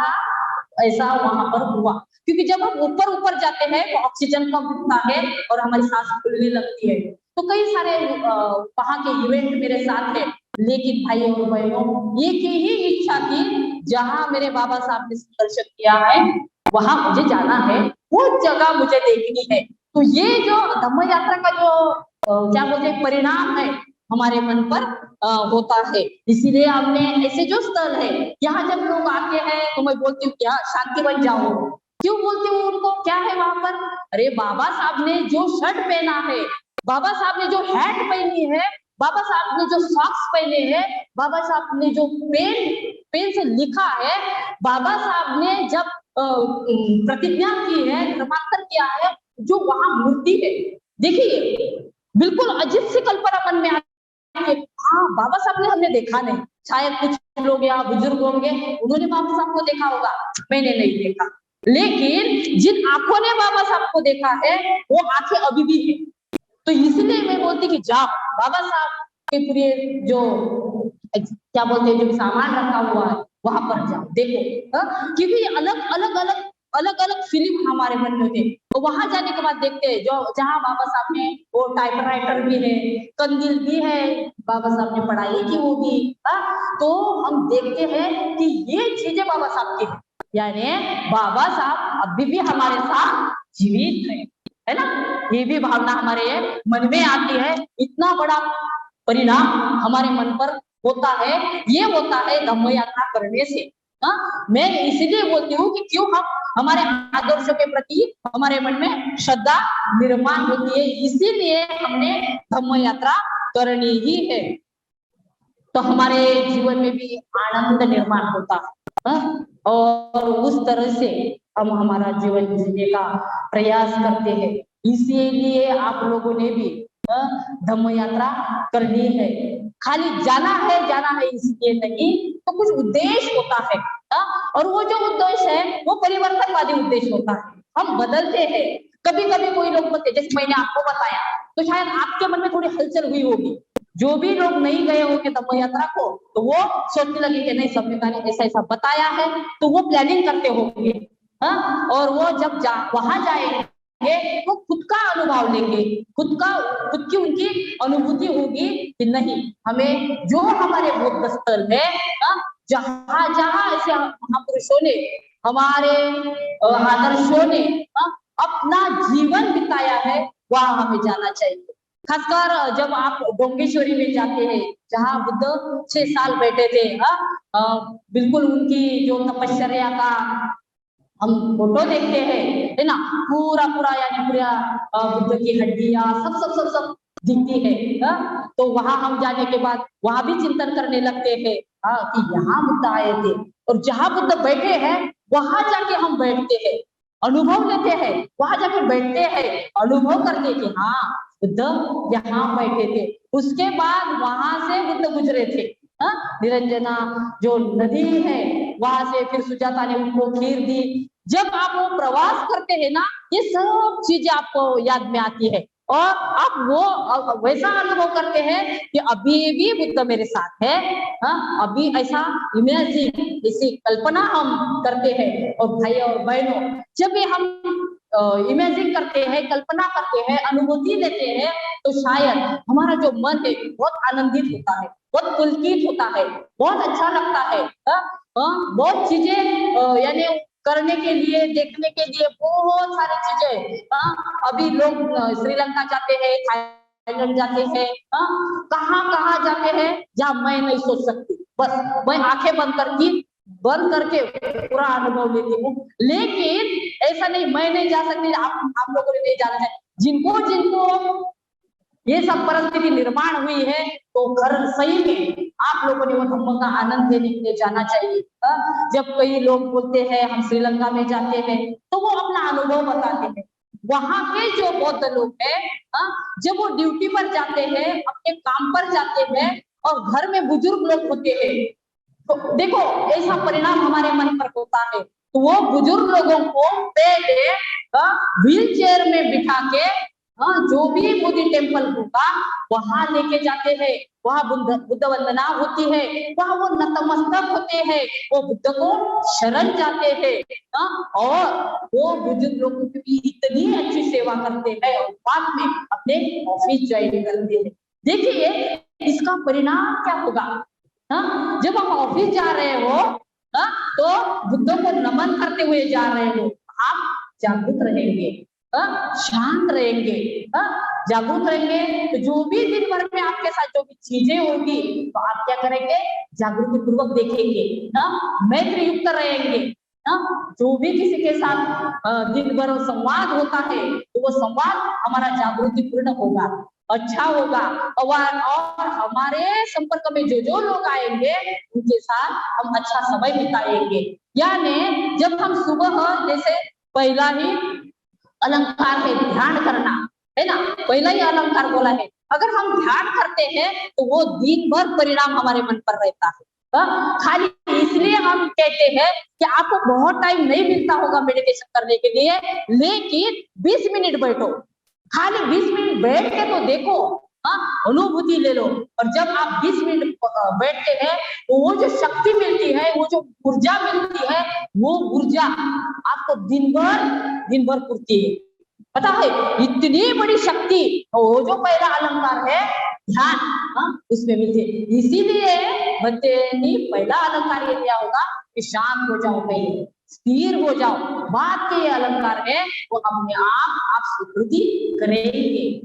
ऐसा वहां पर हुआ। क्योंकि जब हम ऊपर ऊपर जाते हैं तो ऑक्सीजन कम होता है और हमारी सांस फूलने लगती है। तो कई सारे वहां के इवेंट मेरे साथ है। लेकिन भाई और बहनों, एक ही इच्छा थी, जहां मेरे बाबा साहब ने संघर्ष किया है वहां मुझे जाना है, वो जगह मुझे देखनी है। तो ये जो धम्म यात्रा का जो क्या बोलते हैं परिणाम है, हमारे मन पर होता है। इसीलिए हमने ऐसे जो स्थल है, यहाँ जब लोग आते हैं तो मैं बोलती हूँ क्या शांति बन जाओ। क्यों बोलती हूँ उनको, क्या है वहां पर? अरे बाबा साहब ने जो शर्ट पहना है, बाबा साहब ने जो हैट पहनी है, बाबा साहब ने जो सॉक्स पहने हैं, बाबा साहब ने जो पेन से लिखा है, बाबा साहब ने जब प्रतिज्ञा की है, धर्मांतर किया है, जो वहां मूर्ति है, देखिए बिल्कुल अजीब सी कल्पना मन में आती है। हाँ, बाबा साहब ने हमने देखा नहीं, शायद कुछ लोग यहाँ बुजुर्ग होंगे, उन्होंने बाबा साहब को देखा होगा, मैंने नहीं देखा। लेकिन जिन आंखों ने बाबा साहब को देखा है, वो आंखें अभी भी है। तो इसलिए मैं बोलती कि जाओ बाबा साहब के पूरे जो क्या बोलते हैं जो सामान रखा हुआ है वहां पर जाओ, देखो। क्योंकि अलग अलग फिल्म हमारे मन में थे। तो वहां जाने के बाद देखते हैं जो जहाँ बाबा साहब ने वो टाइपराइटर भी है, कंदील भी है, बाबा साहब ने पढ़ाई की होगी। तो हम देखते हैं कि ये चीजें बाबा साहब की है, यानी बाबा साहब अभी भी हमारे साथ जीवित है ना। ये भी भावना हमारे मन में आती है। इतना बड़ा परिणाम हमारे मन पर होता है, ये होता है धम्म यात्रा करने से। हाँ, मैं इसलिए बोलती हूँ कि क्यों हम हमारे आदर्शों के प्रति हमारे मन में श्रद्धा निर्माण होती है, इसीलिए हमने धम्म यात्रा करनी ही है। तो हमारे जीवन में भी आनंद निर्माण होता है, और उस तरह से हम हमारा जीवन जीने का प्रयास करते हैं। इसीलिए आप लोगों ने भी धम्म यात्रा करनी है। खाली जाना है इसलिए नहीं, तो कुछ उद्देश्य होता है, और वो जो उद्देश्य है वो परिवर्तनवादी उद्देश्य होता है। हम बदलते हैं। कभी कभी कोई लोग बोलते, जैसे मैंने आपको बताया, तो शायद आपके मन में थोड़ी हलचल हुई होगी। जो भी लोग नहीं गए होंगे धम्म यात्रा को, तो वो सोचने लगे कि नहीं, सभ्यता ने ऐसा ऐसा बताया है, तो वो प्लानिंग करते होंगे। और वो जब वहां जाएंगे वो खुद का अनुभव लेंगे, खुद की उनकी अनुभूति होगी कि नहीं, हमें जो हमारे बुद्ध स्थल है, जहां जहां ऐसे महापुरुषों ने, हमारे आदर्शों ने अपना जीवन बिताया है, वहां हमें जाना चाहिए। खासकर जब आप डोंगेश्वरी में जाते हैं, जहाँ बुद्ध 6 साल बैठे थे, बिल्कुल उनकी जो तपश्चर्या का हम फोटो देखते हैं, है ना, पूरा पूरा यानी पूरा बुद्ध की हड्डियां सब सब सब सब दिखती है। तो वहां हम जाने के बाद वहां भी चिंतन करने लगते हैं कि यहाँ बुद्ध आए थे, और जहां बुद्ध बैठे हैं वहां जाके हम बैठते हैं, अनुभव लेते हैं, वहां जाके बैठते हैं, अनुभव करते कि हाँ बुद्ध यहाँ बैठे थे। उसके बाद वहां से बुद्ध गुजरे थे, निरंजना जो नदी है, वहां से फिर सुजाता ने उनको खीर दी। जब आप वो प्रवास करते हैं ना, ये सब चीजें आपको याद में आती है, और आप वो वैसा अनुभव करते हैं कि अभी भी बुद्ध मेरे साथ है। अभी ऐसा इमेजिन, ऐसी कल्पना हम करते हैं। और भाई और बहनों, जब भी हम इमेजिन करते हैं, कल्पना करते हैं, अनुभूति लेते हैं, तो शायद हमारा जो मन है बहुत आनंदित होता है, बहुत पुलकित होता है, बहुत अच्छा लगता है। बहुत चीजें यानी करने के लिए, देखने के लिए बहुत सारी चीजें। अभी लोग श्रीलंका जाते हैं, थाईलैंड जाते हैं, कहाँ कहाँ जाते हैं जहाँ मैं नहीं सोच सकती। बस मैं आंखें बंद करके पूरा अनुभव लेती हूँ। लेकिन ऐसा नहीं, मैं नहीं जा सकती, आप लोगों ने नहीं जाना चाहिए। जिनको ये सब परिस्थिति निर्माण हुई है, तो घर सही में आप लोगों ने वो धम्म का आनंद लेने के लिए जाना चाहिए। जब कई लोग बोलते हैं हम श्रीलंका में जाते हैं, तो वो अपना अनुभव बताते हैं। वहां के जो बौद्ध लोग हैं, जब वो ड्यूटी पर जाते हैं, अपने काम पर जाते हैं, और घर में बुजुर्ग लोग होते हैं, तो देखो ऐसा परिणाम हमारे मन पर होता है। तो वो बुजुर्ग लोगों को पहले व्हील चेयर में बिठा के, जो भी बुद्धि टेम्पल होगा वहां लेके जाते हैं, वहां बुद्ध वंदना होती है, वहां वो नतमस्तक होते हैं, वो बुद्ध को शरण जाते हैं, और वो बुजुर्ग लोगों की भी इतनी अच्छी सेवा करते हैं, और बाद में अपने ऑफिस ज्वाइन करते हैं। देखिए इसका परिणाम क्या होगा। जब हम ऑफिस जा रहे हो, तो बुद्ध को नमन करते हुए जा रहे हो, आप जागरूक रहेंगे, शांत रहेंगे, जागरूक रहेंगे, तो जो भी दिन भर में आपके साथ जो भी चीजें होगी, तो आप क्या करेंगे, जागरूकता पूर्वक देखेंगे, मैत्री युक्त रहेंगे। जो भी किसी के साथ दिन भर संवाद होता है, तो वो संवाद हमारा जागृति पूर्ण होगा, अच्छा होगा, और हमारे संपर्क में जो लोग आएंगे उनके साथ हम अच्छा समय बिताएंगे। यानी जब हम सुबह, जैसे पहला ही अलंकार है ध्यान करना, है ना, पहला ही अलंकार बोला है, अगर हम ध्यान करते हैं तो वो दिन भर परिणाम हमारे मन पर रहता है। खाली इसलिए हम कहते हैं कि आपको बहुत टाइम नहीं मिलता होगा मेडिटेशन करने के लिए, लेकिन 20 मिनट बैठो, खाली 20 मिनट बैठ के तो देखो, अनुभूति ले लो। और जब आप 20 मिनट बैठते हैं, तो वो जो शक्ति मिलती है, वो जो ऊर्जा मिलती है, वो ऊर्जा आपको दिन भर पूर्ति है। पता है इतनी बड़ी शक्ति वो जो पहला अलंकार है ध्यान, उसमें मिलती है। इसीलिए बच्चे ने पहला अलंकार ये दिया होगा कि शांत हो जाओ पहले, स्थिर हो जाओ, बात के ये अलंकार है वो अपने आप स्वीकृति करेंगे।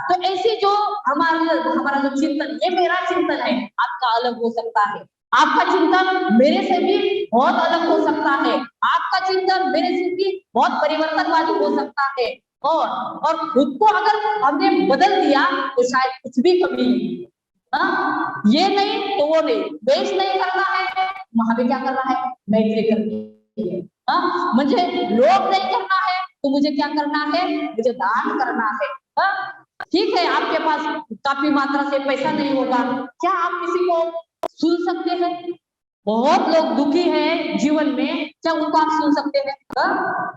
तो ऐसे जो हमारा जो चिंतन, ये मेरा चिंतन है, आपका अलग हो सकता है, आपका चिंतन मेरे से भी बहुत अलग हो सकता है, आपका चिंतन मेरे से भी बहुत परिवर्तनवादी हो सकता है। और खुद को अगर हमने बदल दिया तो शायद कुछ भी कमी नहीं। ये नहीं तो वो नहीं, द्वेष नहीं करना है, हमें क्या करना है, मैत्री करनी है। मुझे लोभ नहीं करना है तो मुझे क्या करना है, मुझे दान करना है। ठीक है, आपके पास काफी मात्रा से पैसा नहीं होगा, क्या आप किसी को सुन सकते हैं? बहुत लोग दुखी हैं जीवन में, क्या उनको आप सुन सकते हैं?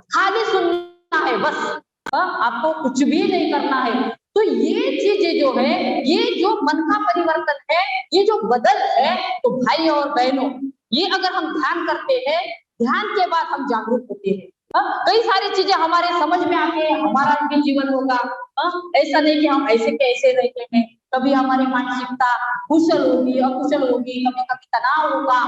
खाली सुनना है बस, आपको कुछ भी नहीं करना है। तो ये चीजें जो है, ये जो मन का परिवर्तन है, ये जो बदल है, तो भाई और बहनों, ये अगर हम ध्यान करते हैं, ध्यान के बाद हम जागरूक होते हैं, कई सारी चीजें हमारे समझ में आके हमारा भी जीवन होगा। ऐसा नहीं कि हम ऐसे के ऐसे रहते हैं, कभी हमारी मानसिकता कुशल होगी, अकुशल होगी, कभी कभी तनाव होगा,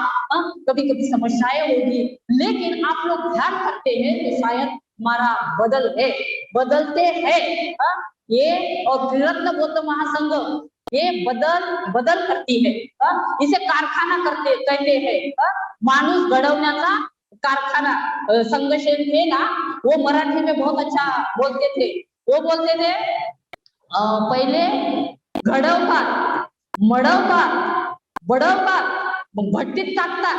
कभी कभी समस्याएं होगी, लेकिन आप लोग ध्यान करते हैं तो शायद हमारा बदलते हैं। ये और त्रिरत्न बौद्ध महासंघ ये बदल करती है, इसे कारखाना कहते हैं, माणूस घडवण्याचा कारखाना। संघशेन थे ना, वो मराठी में बहुत अच्छा बोलते थे, वो बोलते थे पहिले घडवतात, मडवतात, बडवतात, मग भट्टीत टाकतात,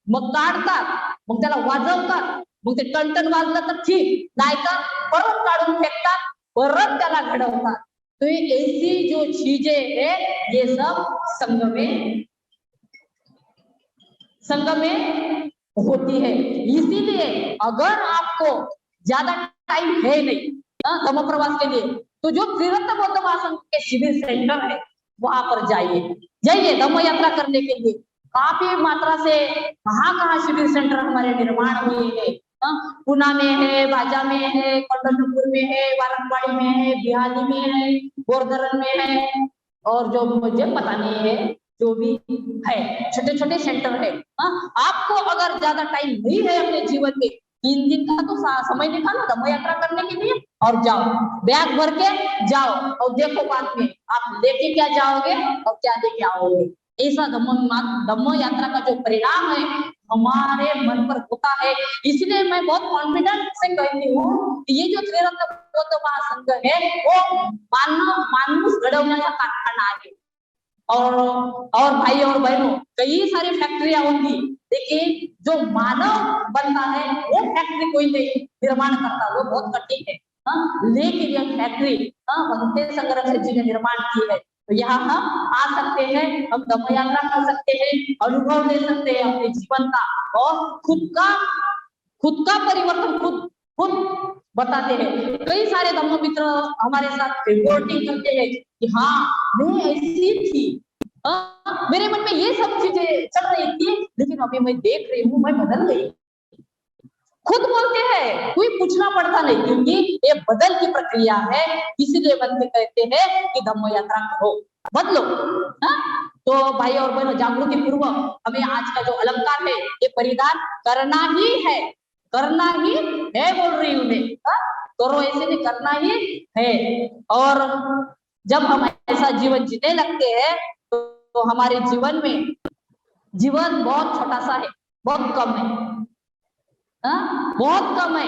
मग काढतात, मग त्याला वाजवतात, मग ते टणटण वाजलं तर ठीक, नाही का परत काढून फेकतात, परत त्याला घडवतात। तो ये ऐसी जो चीजें है, ये सब संघ में होती है। इसीलिए अगर आपको ज्यादा टाइम है नहीं धम्म प्रवास के लिए, तो जो त्रिरत्न बौद्ध महासंघ के शिविर सेंटर है वहां पर जाइए धम्म यात्रा करने के लिए। काफी मात्रा से कहाँ शिविर सेंटर हमारे निर्माण हुए हैं, पुणे में है, भाजा में है, पंढरपुर में है, वारंगवाड़ी में है, बिहाली में है, बोरधरन में है, और जो मुझे पता नहीं है, जो भी है छोटे छोटे सेंटर है। आपको अगर ज्यादा टाइम नहीं है अपने जीवन में, 3 दिन का तो समय निकालो धम्म यात्रा करने के लिए और जाओ, बैग भर के जाओ, और देखो बाद में आप लेके क्या जाओगे और क्या लेके आओगे। ऐसा धम्म यात्रा का जो परिणाम है हमारे मन पर होता है। इसलिए मैं बहुत कॉन्फिडेंस से कहती हूँ कि ये जो त्रिरत्न बौद्ध महासंघ है वो माणूस घडवण्याचा कारखाना आहे। और भाई और बहनों, कई सारी फैक्ट्रियां होंगी, लेकिन जो मानव बनता है वो फैक्ट्री कोई नहीं निर्माण करता, वो बहुत कठिन है। लेकिन यह फैक्ट्री भगवती संग्रह जी ने निर्माण की है। तो यहाँ हम आ सकते हैं, हम धम्म यात्रा कर सकते हैं, अनुभव ले सकते हैं अपने जीवन का, और खुद का परिवर्तन खुद बताते हैं। कई सारे धम्म मित्र हमारे साथ रिपोर्टिंग करते हैं कि हाँ मैं ऐसी थी, मेरे मन में ये सब चीजें चल रही थी, लेकिन अभी मैं देख रही हूँ मैं बदल गई। खुद बोलते हैं, कोई पूछना पड़ता नहीं, क्योंकि ये बदल की प्रक्रिया है। इसीलिए बंदे कहते हैं कि धम्म यात्रा करो, बदलो। तो भाई और बहनों, जागृति पूर्वक हमें आज का जो अलंकार है ये परिधान करना ही है बोल रही हूँ मैं। करो ऐसे नहीं, करना ही है। और जब हम ऐसा जीवन जीने लगते हैं तो हमारे जीवन बहुत छोटा सा है, बहुत कम है, बहुत कम आहे।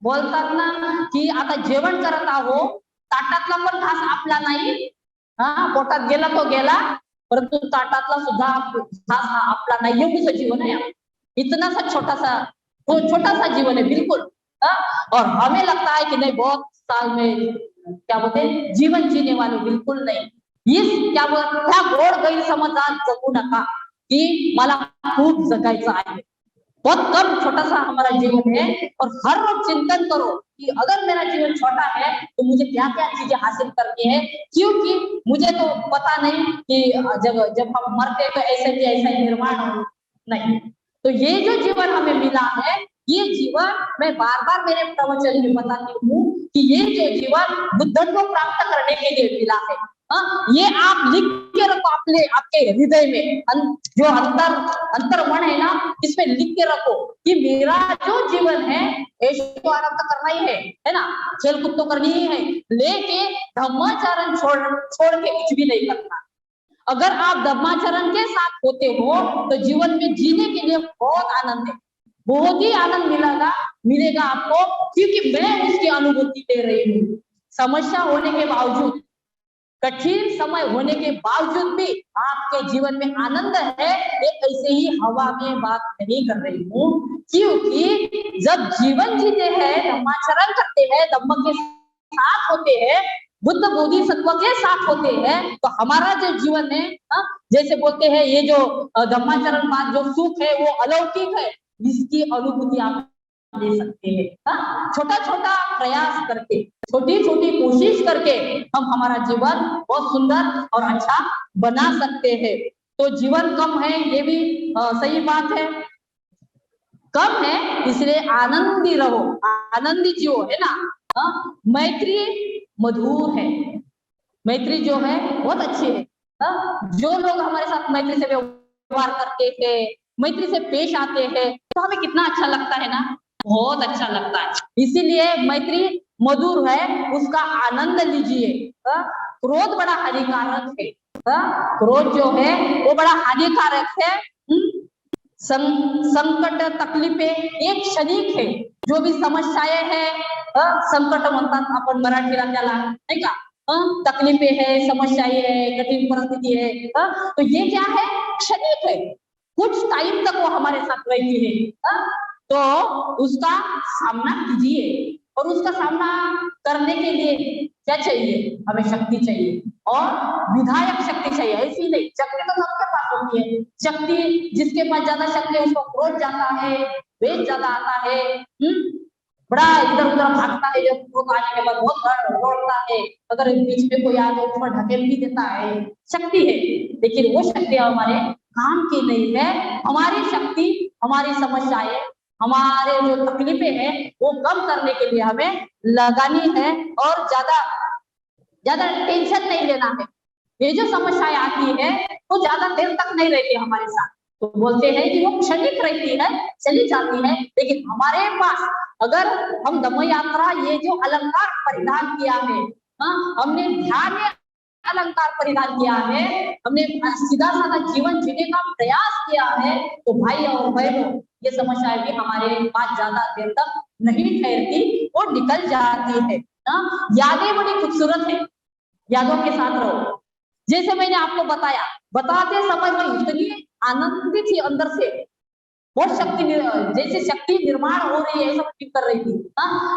बोलतात ना की आता जेवण करत आहो, ताटातला पण घास आपला नाही, पोटात गेला तो गेला, परंतु ताटातला सुद्धा घास हा आपला नाही, एवढंच जीवन है। इतना सा छोटा सा जीवन है बिल्कुल। और हमें लगता है कि नहीं बहुत साल में क्या बोलते हैं जीवन जीने वाले, बिल्कुल नहीं। इस क्या गोड गैरसमजात जगू नका कि मला खूप जगायचं आहे। बहुत कम छोटा सा हमारा जीवन है, और हर रोज चिंतन करो कि अगर मेरा जीवन छोटा है तो मुझे क्या क्या चीजें हासिल करनी है, क्योंकि मुझे तो पता नहीं कि जब हम मरते तो ऐसे भी ऐसा निर्माण हो नहीं। तो ये जो जीवन हमें मिला है, ये जीवन मैं बार बार मेरे प्रवचन में बताती हूँ कि ये जो जीवन बुद्धत्व प्राप्त करने के लिए मिला है। ये आप लिख के रखो अपने आपके हृदय में, जो अंतर मन है ना, इसमें लिख के रखो कि मेरा जो जीवन है ऐश तो आराम तो करना ही है ना, खेल कूद तो करनी ही है, लेके धम्माचरण छोड़ के कुछ भी नहीं करना। अगर आप धम्माचरण के साथ होते हो तो जीवन में जीने के लिए बहुत आनंद है, बहुत ही आनंद मिलेगा आपको, क्योंकि मैं उसकी अनुभूति दे रही हूँ। समस्या होने के बावजूद, कठिन समय होने के बावजूद भी आपके जीवन में आनंद है, ये ऐसे ही हवा में बात नहीं कर रही हूँ, क्योंकि जब जीवन जीते हैं, धम्माचरण करते हैं, धम्म के साथ होते हैं, बुद्ध बोधिसत्व के साथ होते हैं, तो हमारा जो जीवन है, जैसे बोलते हैं ये जो धम्माचरण बाद जो सुख है वो अलौकिक है, इसकी अनुभूति आप ले सकते हैं। छोटा छोटा प्रयास करके, छोटी छोटी कोशिश करके हम हमारा जीवन बहुत सुंदर और अच्छा बना सकते हैं। तो जीवन कम है, ये भी सही बात है, कम है, इसलिए आनंदी रहो, आनंदी जियो, है ना। मैत्री मधुर है, मैत्री जो है बहुत अच्छी है। जो लोग हमारे साथ मैत्री से व्यवहार करते हैं, मैत्री से पेश आते हैं, तो हमें कितना अच्छा लगता है ना, बहुत अच्छा लगता है। इसीलिए मैत्री मधुर है, उसका आनंद लीजिए। क्रोध बड़ा हानिकारक है, क्रोध जो है वो बड़ा हानिकारक है। संकट तकलीफें एक क्षणिक है, जो भी समस्याएं हैं, संकट म्हणतात आपण मराठीला त्याला, नाही का, तकलीफें है, समस्याएं है, कठिन परिस्थिति है, तो ये क्या है, क्षणिक है, कुछ टाइम तक वो हमारे साथ रहती है। तो उसका सामना कीजिए, और उसका सामना करने के लिए क्या चाहिए, हमें शक्ति चाहिए, और विधायक शक्ति चाहिए। ऐसी नहीं, शक्ति तो सबके पास होती है, शक्ति जिसके पास ज्यादा शक्ति है उसको क्रोध जाता है, वेग ज्यादा आता है, बड़ा इधर उधर भागता है, जब क्रोध आने के बाद बहुत दौड़ता है, अगर बीच में कोई आ जाए उसको ढकेल भी देता है, शक्ति है। लेकिन वो शक्ति हमारे काम की नहीं है। हमारी शक्ति, हमारी समस्याएं, हमारे जो तकलीफें हैं वो कम करने के लिए हमें लगानी है, और ज्यादा टेंशन नहीं लेना है। ये जो समस्याएं आती है वो ज्यादा देर तक नहीं रहती हमारे साथ, तो बोलते हैं कि वो क्षणिक रहती है, चली जाती है। लेकिन हमारे पास अगर हम धम्म यात्रा, ये जो अलंकार परिधान किया है, हमने ध्यान में अलंकार परिधान किया है, हमने सीधा साधा जीवन जीने का प्रयास किया है, तो भाई और बहनों, ये समस्याएं भी हमारे पास ज्यादा देर तक नहीं ठहरती, वो निकल जाती है। यादें बड़ी खूबसूरत है, यादों के साथ रहो। जैसे मैंने आपको बताया, बताते समय में इतनी आनंदित थी अंदर से, बहुत शक्ति, जैसे शक्ति निर्माण हो रही है, ऐसा फील कर रही थी।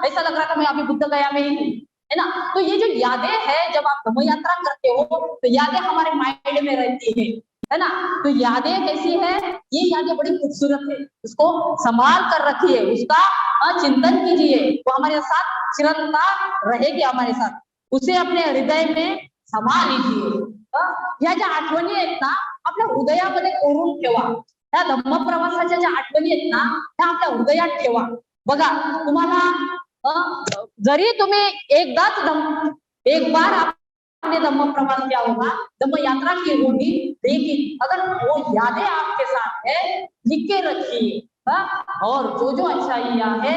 ऐसा लग रहा था मैं अभी बुद्ध गया में ही हूँ, है ना। तो ये जो यादें हैं, जब आप धम्म यात्रा करते हो तो यादें हमारे माइंड में रहती है ना। तो यादें कैसी है, ये यादें बड़ी खूबसूरत है, उसको संभाल कर रखिए, उसका चिंतन कीजिए, वो हमारे साथ चिरंतन रहेगी हमारे साथ, उसे अपने हृदय में समा लीजिए। ह्या ज्या आठवणी आहेत ना, आपल्या हृदयामध्ये कोरून ठेवा। त्या धम्म प्रवासाच्या ज्या आठवणी आहेत ना, त्या आपल्या हृदयात ठेवा। बघा, तुम्हाला जरी तुम्ही एक बार आपने धम्म प्रवास किया होगा, धम्म यात्रा की होगी, लेकिन अगर वो यादें आपके साथ है, लिख के रखिए, और जो अच्छाइयां है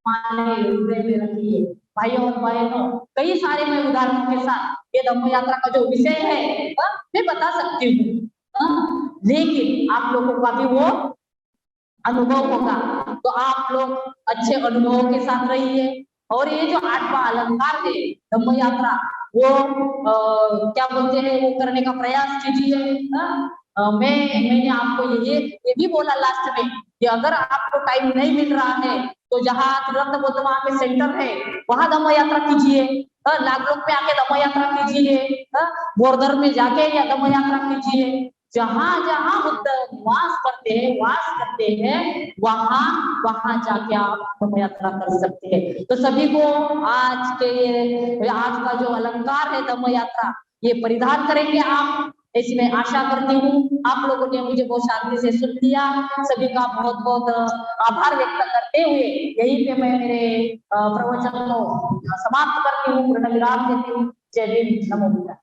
हमारे हृदय में रखिए। भाइयों और बहनों, कई सारे मैं उदाहरणों के साथ ये धम्म यात्रा का जो विषय है मैं बता सकती हूँ, लेकिन आप लोगों का भी वो अनुभव होगा, तो आप लोग अच्छे अनुभवों के साथ रहिए। और ये जो 8वां अलंकार है धम्म यात्रा, वो क्या बोलते हैं, वो करने का प्रयास कीजिए। मैंने आपको ये भी बोला लास्ट में कि अगर आपको टाइम नहीं मिल रहा है तो जहाँ त्रिरत्न बौद्ध वहां पे सेंटर है, वहां धम्म यात्रा कीजिए, नागलोक में आके धम्म यात्रा कीजिए, बोरदर में जाके या धम्म यात्रा कीजिए। जहां जहां बुद्ध वास करते हैं वहां जाके आप धम्म यात्रा कर सकते हैं। तो सभी को आज का जो अलंकार है धम्म यात्रा, ये परिधान करेंगे आप, ऐसी मैं आशा करती हूँ। आप लोगों ने मुझे बहुत शांति से सुन लिया, सभी का बहुत बहुत आभार व्यक्त करते हुए यहीं पे मैं मेरे प्रवचन को समाप्त करती हूँ, पूर्ण विराम देती हूँ। जय भीम, नमो बुद्धाय।